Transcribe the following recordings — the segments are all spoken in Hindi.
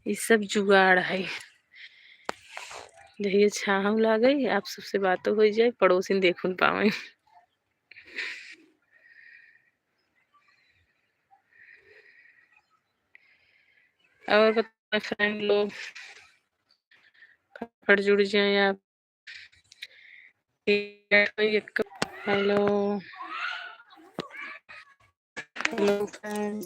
ये सब जुगाड़ है। जहिया छाँव लागई आप सबसे बातों हो जाए, पड़ोसिन देखुन पावे। और बताए फ्रेंड लोग, फट जुड़ जाए आप। Hello hello friend.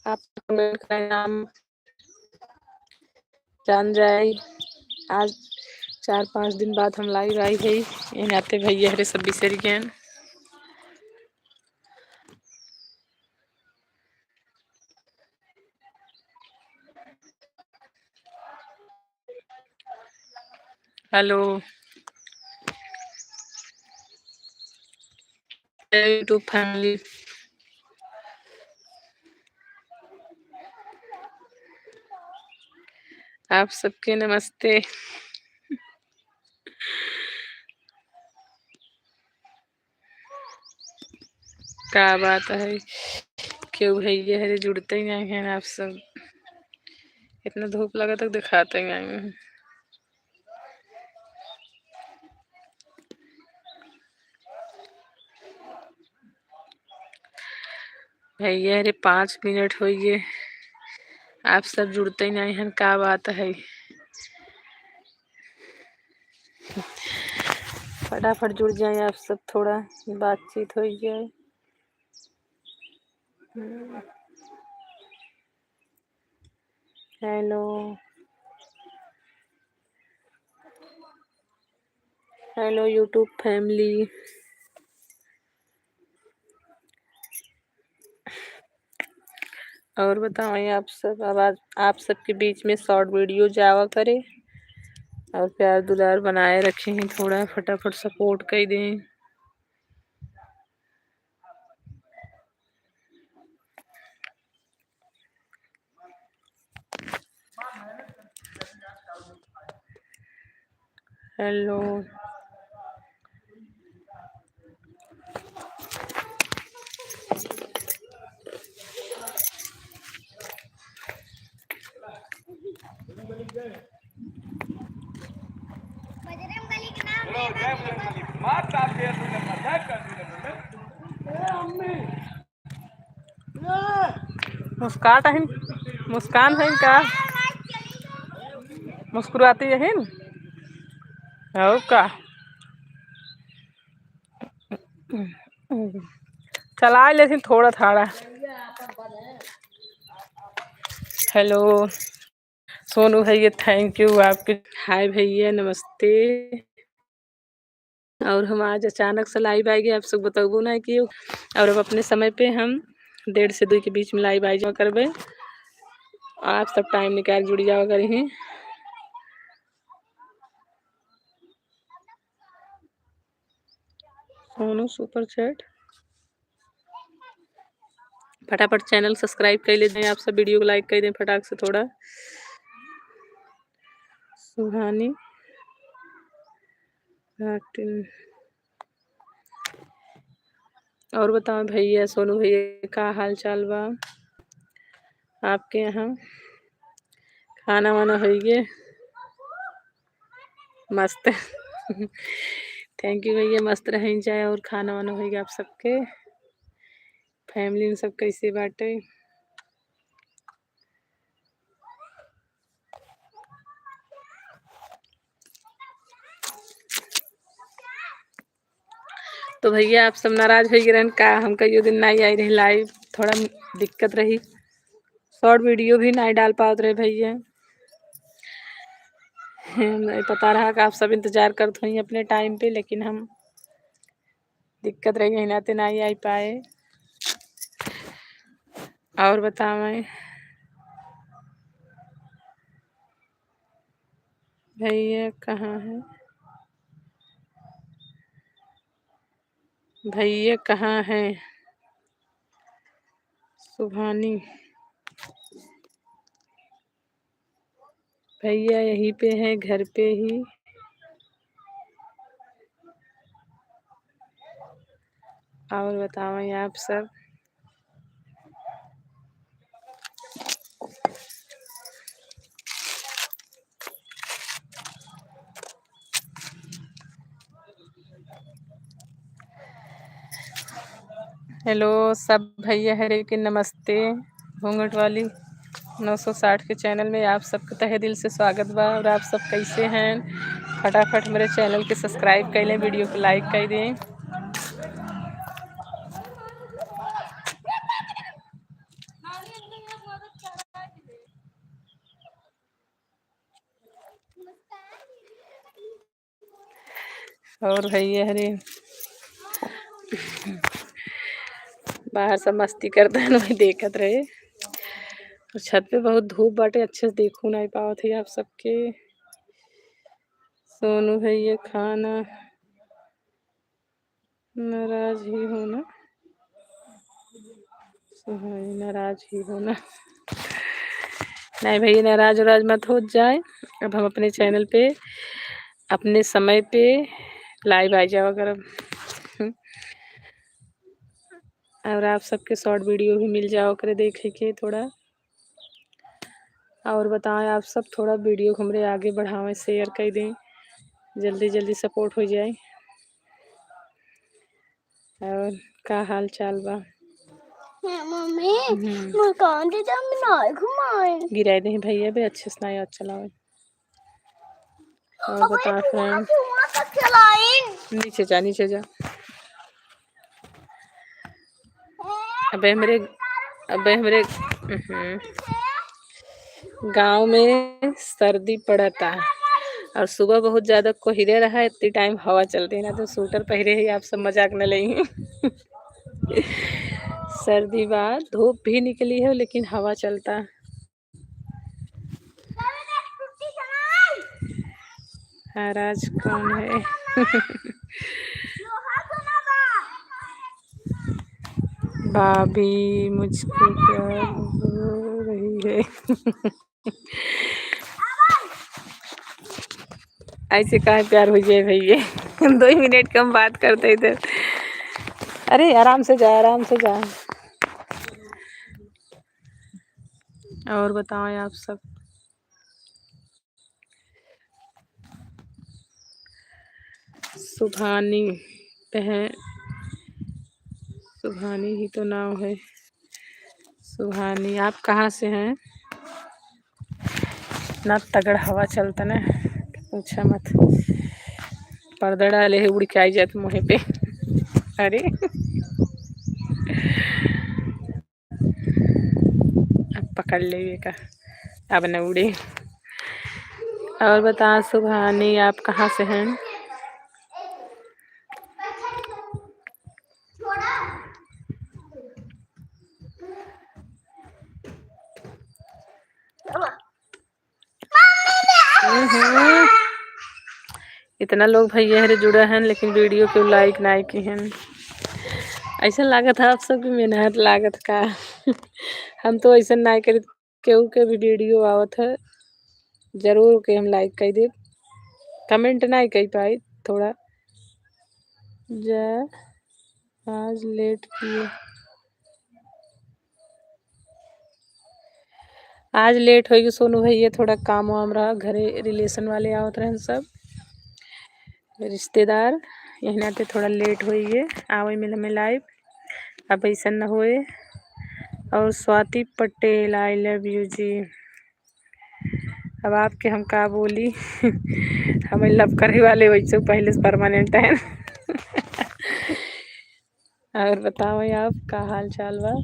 आप कमेंट का नाम जान जाए। आज 4-5 दिन बाद हम लाइव आई है। इन आते भैया हरे सब बिसर गए। हेलो यूट्यूब फैमिली, आप सबके नमस्ते। क्या बात है, क्यों भैया हरे जुड़ते ही नहीं हैं आप सब। इतना धूप लगा तक दिखाते ही नहीं हैं। भैया अरे 5 मिनट हो गए, आप सब जुड़ते ही नहीं हैं। क्या बात है, फटाफट जुड़ जाए आप सब, थोड़ा बातचीत हो जाए। Hello hello YouTube family. और बताएं आप सब। अब आप सबके बीच में शॉर्ट वीडियो जावा करे और प्यार दुलार बनाए रखे हैं। थोड़ा फटाफट सपोर्ट कर दें। हेलो मुस्कान है, मुस्कान है का मुस्कुराती है हो का। चला लेकिन थोड़ा थोड़ा। हेलो सोनू भैया थैंक यू आपके। हाय भैया नमस्ते। और हम आज अचानक से लाइव आ गए, आप सब बताबू ना कि। और अब अपने समय पे हम 1:30 से 2 के बीच में लाइव आ जाओ करबे। आप सब टाइम निकाल जुड़ जाओ करें। सोनू सुपर चैट फटाफट चैनल सब्सक्राइब कर ले दें। आप सब वीडियो को लाइक कर दें फटाक से थोड़ा। सुहानी और बताओ भैया सोनू भैया का हाल चाल बा आपके यहाँ। खाना वाना हो गया मस्त। थैंक यू भैया, मस्त रहें जाए। और खाना वाना हो गया आप सबके। फैमिली में सब कैसे बाटे। तो भैया आप सब नाराज हो गए का। हम कई दिन नहीं आई रही लाइव, थोड़ा दिक्कत रही। शॉर्ट वीडियो भी नहीं डाल पाते रहे भैया। नहीं पता रहा कि आप सब इंतजार करते हैं अपने टाइम पे, लेकिन हम दिक्कत रही है नाते नहीं आई पाए। और बताएं भैया कहाँ है, भैया कहाँ है। सुभानी भैया यहीं पे है, घर पे ही। और बताओ आप सब। हेलो सब भैया हरे के नमस्ते। घूंघट वाली 960 के चैनल में आप सबका तहे दिल से स्वागत बा। और आप सब कैसे हैं? फटाफट मेरे चैनल के सब्सक्राइब कर लें, वीडियो को लाइक कर दें। और भैया हरे बाहर सब मस्ती करता है, वही देखत रहे। और छत पे बहुत धूप बाटे, अच्छे से देखू नहीं पावत है आप सबके। सोनू भैया खाना नाराज ही होना, नाराज ही होना। नहीं भैया, नाराज वराज मत हो जाए। अब हम अपने चैनल पे अपने समय पे लाइव आ जाओ अगर। और आप सबके शॉर्ट वीडियो भी मिल जाओ करे देखे के थोड़ा। और बताएं आप सब, थोड़ा वीडियो को हमरे आगे बढ़ावें, शेयर कर दें, जल्दी जल्दी सपोर्ट हो जाए। और का हाल चाल बा? मम्मी मकान के जब नाई घुमाए गिराए दे भैया भी अच्छे से नहीं चलावे। और बता फ्रेंड, नीचे जा नीचे जा। अबे हमरे गांव में सर्दी पड़ता और सुबह बहुत ज्यादा कोहरे रहा, इतनी टाइम हवा चलती ना तो स्वेटर पहरे ही। आप सब मजाक न लें। सर्दी बाद धूप भी निकली है लेकिन हवा चलता। नाराज कौन है? भाभी मुझको प्यार हो रही है। ऐसे कहाँ प्यार हो जाए भैया? 2 मिनट कम बात करते इधर। अरे आराम से जा, आराम से जा। और बताएं आप सब। सुभानी है, सुभानी ही तो नाम है। सुभानी, आप कहाँ से हैं? ना तगड़ हवा चलता ना, पूछा मत। पर्दा डाले है, उड़ के आई जात मुँह पे। अरे अब पकड़ ले का, अब न उड़े। और बता सुभानी, आप कहाँ से हैं? इतना लोग भैया हरे जुड़ा हैं लेकिन वीडियो को लाइक नहीं की हैं। ऐसा लागत है आप सबकी मेहनत लागत का। हम तो ऐसा नहीं कर, केहू के भी वीडियो आवत है जरूर के हम लाइक कर दे, कमेंट नहीं कर पाई थोड़ा जा। आज लेट किए, आज लेट होगी सोनू भैया, थोड़ा काम वाम रहा घरे, रिलेशन वाले आवत रहे सब रिश्तेदार, यही नाते थोड़ा लेट हुई है आवे में हमें लाइव। अब ऐसा न होए। और Swati Patel, I love you ji. अब आपके हम का बोली। हमें लव करे वाले वैसे पहले से परमानेंट है। और बताओ आप का हाल चाल बा?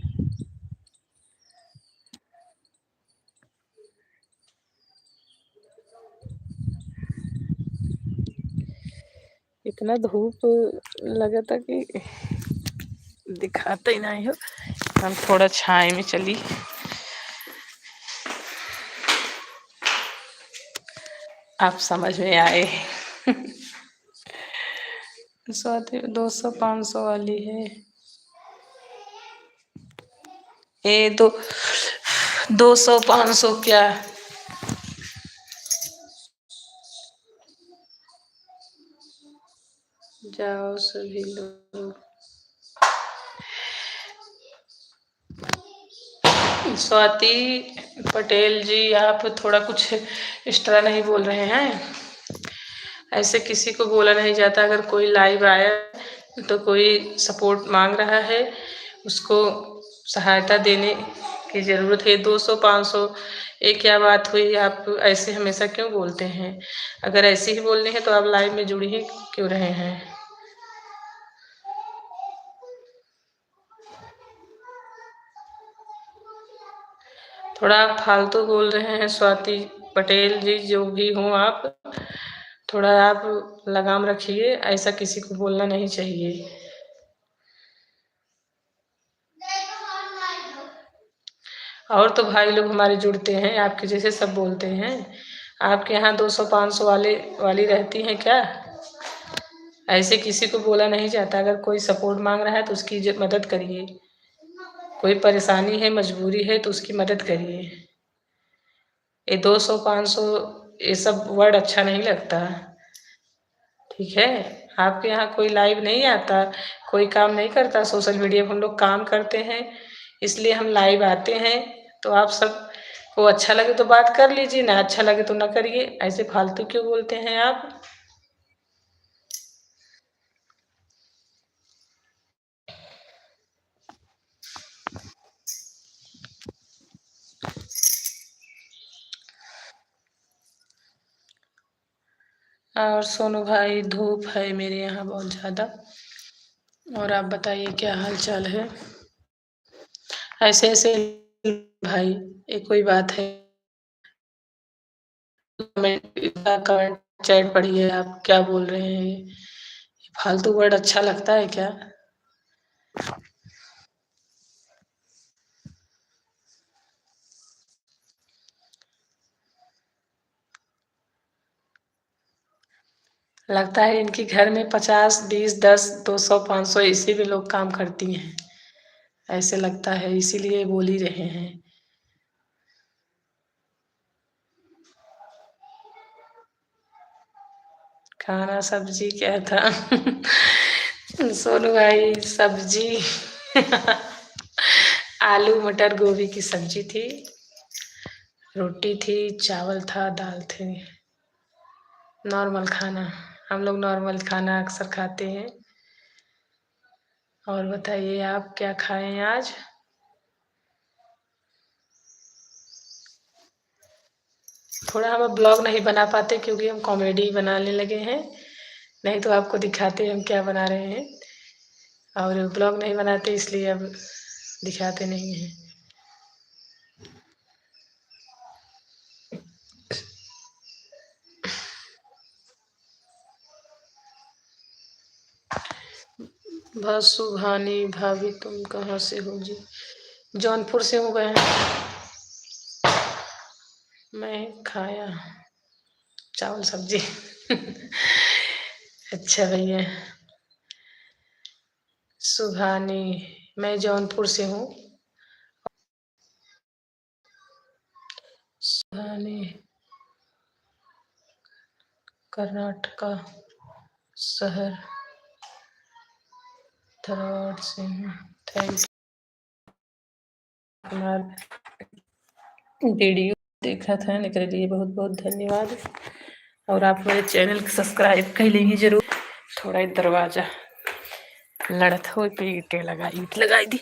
इतना धूप लगा था कि दिखाता ही नहीं हो। हम थोड़ा छाए में चली। आप समझ में आए। 200-500 वाली है ये तो। 200-500 क्या? जाओ सभी लोग। स्वाति पटेल जी, आप थोड़ा कुछ एक्स्ट्रा नहीं बोल रहे हैं। ऐसे किसी को बोला नहीं जाता। अगर कोई लाइव आया तो कोई सपोर्ट मांग रहा है, उसको सहायता देने की ज़रूरत है। 200-500 ये क्या बात हुई? आप ऐसे हमेशा क्यों बोलते हैं? अगर ऐसे ही बोलनी है तो आप लाइव में जुड़ ही क्यों रहे हैं? थोड़ा आप फालतू बोल रहे हैं स्वाति पटेल जी, जो भी हो आप, थोड़ा आप लगाम रखिए। ऐसा किसी को बोलना नहीं चाहिए। और तो भाई लोग हमारे जुड़ते हैं, आपके जैसे सब बोलते हैं। आपके यहाँ 200-500 वाली रहती हैं क्या? ऐसे किसी को बोला नहीं जाता। अगर कोई सपोर्ट मांग रहा है तो उसकी मदद करिए। कोई परेशानी है, मजबूरी है तो उसकी मदद करिए। ये 200-500 ये सब वर्ड अच्छा नहीं लगता। ठीक है, आपके यहाँ कोई लाइव नहीं आता, कोई काम नहीं करता सोशल मीडिया पर। हम लोग काम करते हैं, इसलिए हम लाइव आते हैं। तो आप सब को अच्छा लगे तो बात कर लीजिए, ना अच्छा लगे तो ना करिए। ऐसे फालतू क्यों बोलते हैं आप? और सोनू भाई, धूप है मेरे यहाँ बहुत ज़्यादा। और आप बताइए क्या हाल चाल है? ऐसे ऐसे भाई, ये कोई बात है? कमेंट चैट पढ़िए, आप क्या बोल रहे हैं? फालतू वर्ड अच्छा लगता है क्या? लगता है इनकी घर में 50, 20, 10, 200, 500 इसी में लोग काम करती हैं। ऐसे लगता है, इसीलिए बोल ही रहे हैं। खाना सब्जी क्या था? सोनू भाई, सब्जी आलू मटर गोभी की सब्जी थी, रोटी थी, चावल था, दाल थी। नॉर्मल खाना। हम लोग नॉर्मल खाना अक्सर खाते हैं। और बताइए आप क्या खाएं आज? थोड़ा हम ब्लॉग नहीं बना पाते क्योंकि हम कॉमेडी बनाने लगे हैं। नहीं तो आपको दिखाते हम क्या बना रहे हैं। और ब्लॉग नहीं बनाते इसलिए अब दिखाते नहीं हैं। बस सुभानी भाभी, तुम कहाँ से हो जी? जौनपुर से हो गए हैं। मैं खाया चावल सब्जी। अच्छा भैया। सुभानी, मैं जौनपुर से हूँ। सुभानी कर्नाटका शहर धारवाड़ से हूँ। Thank you. वीडियो देखा था निकल लिए, बहुत बहुत धन्यवाद। और आप मेरे चैनल को सब्सक्राइब कर लेंगे जरूर। थोड़ा दरवाजा लड़त हो पे ईंटें लगाई दी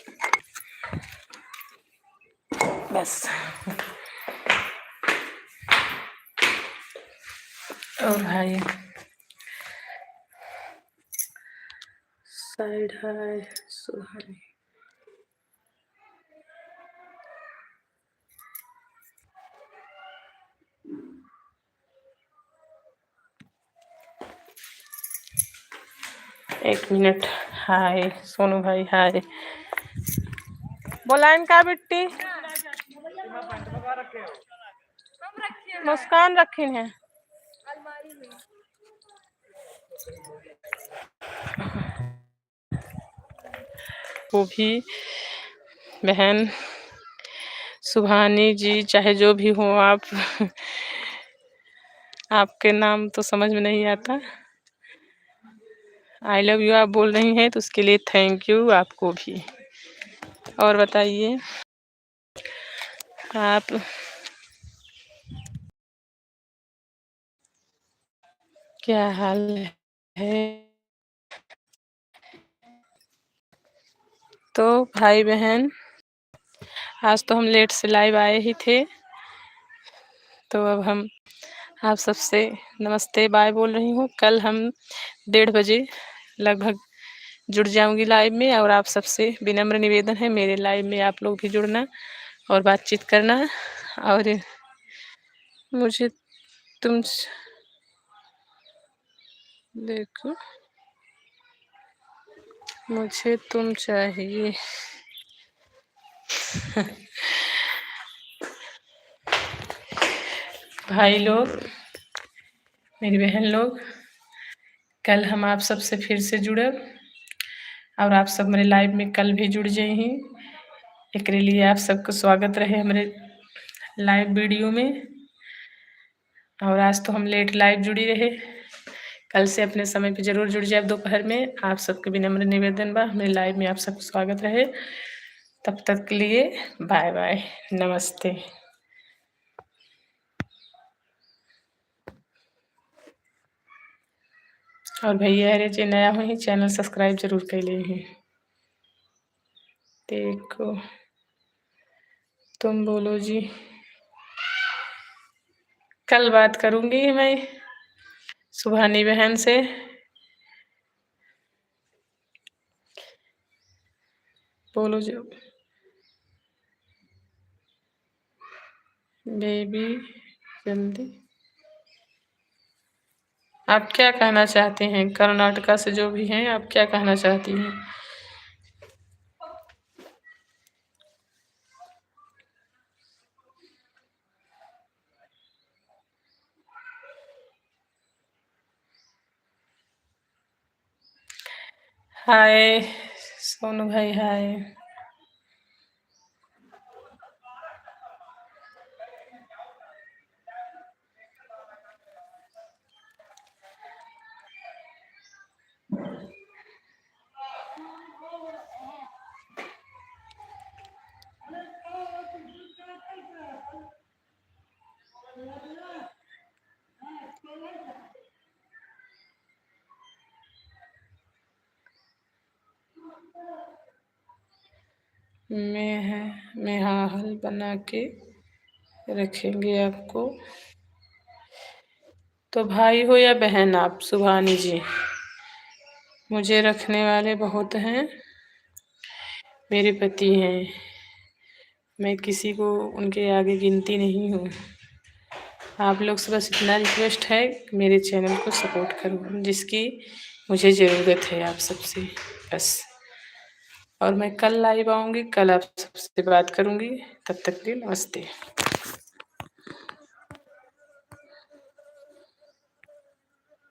बस। और भाई साइड है सुहानी। एक मिनट। हाय सोनू भाई, हाय। बोला इनका बिट्टी मुस्कान रखी है वो भी बहन सुभानी जी, चाहे जो भी हो आप। आपके नाम तो समझ में नहीं आता। आई लव यू आप बोल रही हैं तो उसके लिए थैंक यू आपको भी। और बताइए। आप क्या हाल है? तो भाई बहन, आज तो हम लेट से लाइव आए ही थे, तो अब हम आप सबसे नमस्ते बाय बोल रही हूँ। कल हम 1:30 बजे लगभग जुड़ जाऊंगी लाइव में, और आप सबसे विनम्र निवेदन है मेरे लाइव में आप लोग भी जुड़ना और बातचीत करना। और मुझे तुम देखो, मुझे तुम चाहिए। भाई लोग, मेरी बहन लोग, कल हम आप सबसे फिर से जुड़े और आप सब मेरे लाइव में कल भी जुड़ जाए हैं। एक लिए आप सबको स्वागत रहे हमारे लाइव वीडियो में। और आज तो हम लेट लाइव जुड़ी रहे, कल से अपने समय पे जरूर जुड़ जाए दोपहर में। आप सबके विनम्र निवेदन बा मेरे लाइव में आप सबको स्वागत रहे। तब तक के लिए बाय बाय, नमस्ते। और भैया अरे जे नया हुई चैनल सब्सक्राइब जरूर कर ले हैं। देखो, तुम बोलो जी। कल बात करूंगी मैं सुभानी बहन से। बोलो जो बेबी, जल्दी आप क्या कहना चाहते हैं? कर्नाटका से जो भी हैं, आप क्या कहना चाहती हैं? हाय सोनू भाई, हाय। मैं हल बना के रखेंगे आपको। तो भाई हो या बहन आप सुभानी जी, मुझे रखने वाले बहुत हैं, मेरे पति हैं। मैं किसी को उनके आगे गिनती नहीं हूँ। आप लोग से बस इतना रिक्वेस्ट है, मेरे चैनल को सपोर्ट करो, जिसकी मुझे ज़रूरत है आप सबसे बस। और मैं कल लाइव आऊँगी, कल आप सबसे बात करूँगी। तब तक के लिए नमस्ते।